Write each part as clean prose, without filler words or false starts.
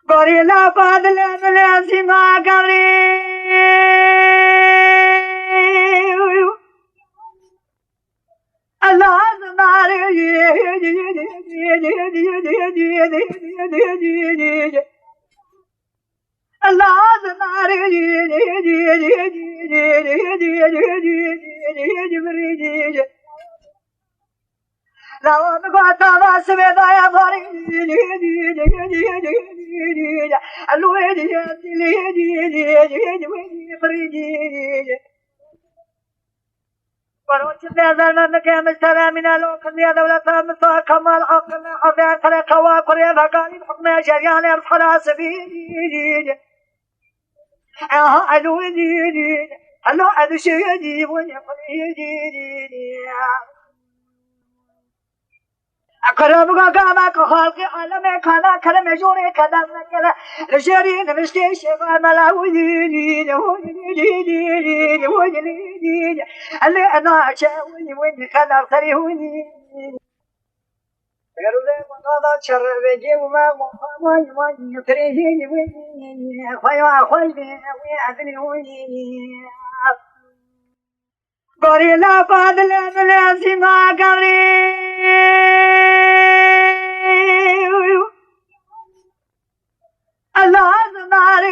قرينا فاضل الناس ما قري الله زمار الله زمار لو نقعد نواس بضايا فريد الويد وروش بيزن مكان مسترى من الوكل يا دولة مصار كمال عقل حفير خلق وقرية فقالي بحكم شريان يرفع سبيل الويد الو أدشيدي ونقليدي أقرب كما كخالق عالم كذا كلام جوري كذا كذا رجالي نمشي شغال ملاوي اللي أنا شاوني وين كذا صريوني غير ذا ما شر بيجي وما ما يتريني وين خويا خويا ويعذني وين قرينا فاضل الناس ما قري الله زمار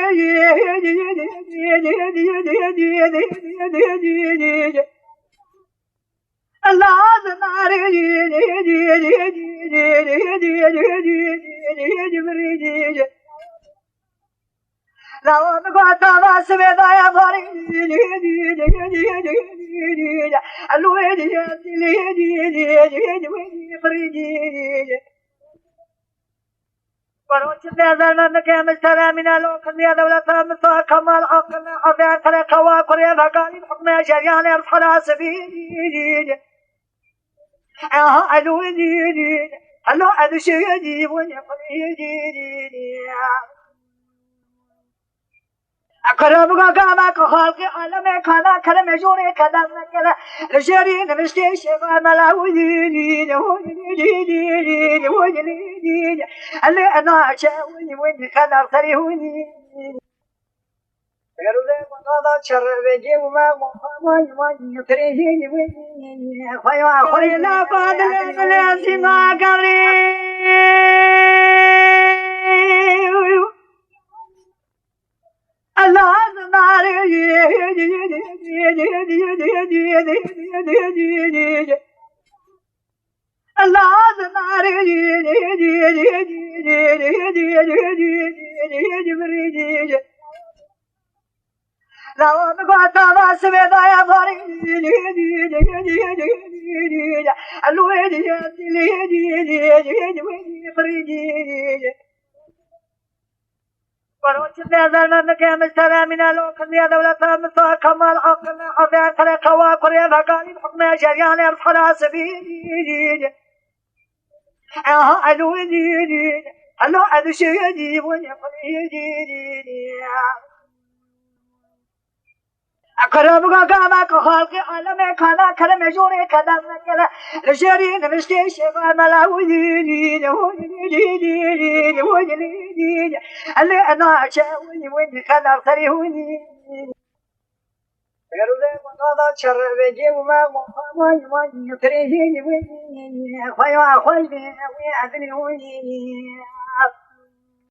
الله زمار لو نقعد نواس بضايا فريد الويد وروش بيزن مكان مسترى من الوكل يا دولة مصار كمال عقل حفير خلق وقرية فقالي بحكم شريان يرفع سبيل الويد الو أدشيدي ونقليدي أقرب كما كخالق عالم كذا كلام جوري كذا كذا رجالي نمشي شغال ملاوي اللي أنا شاوني وين كذا صريوني غير ذا ما شر بيجي وما يتريني وين خويا لا فاضل الناس ما قري الله زمار الله زمار لو نقعد نواس بضايا فريد الويد وروش بيزن مكان مسترى من الوكل يا دولة مصار كمال عقل حفير خلق وقرية فقالي بحكم شريان يرفع سبيل الويد الو أدشيدي ونقليدي أقرب كما كخالق عالم كذا كلام جوري كذا كذا رجالي نمشي شغال ملاوي اللي أنا شاوني وين كذا صريوني غير ذا ما شر بيجي وما يتريني وين خويا ويعذني وين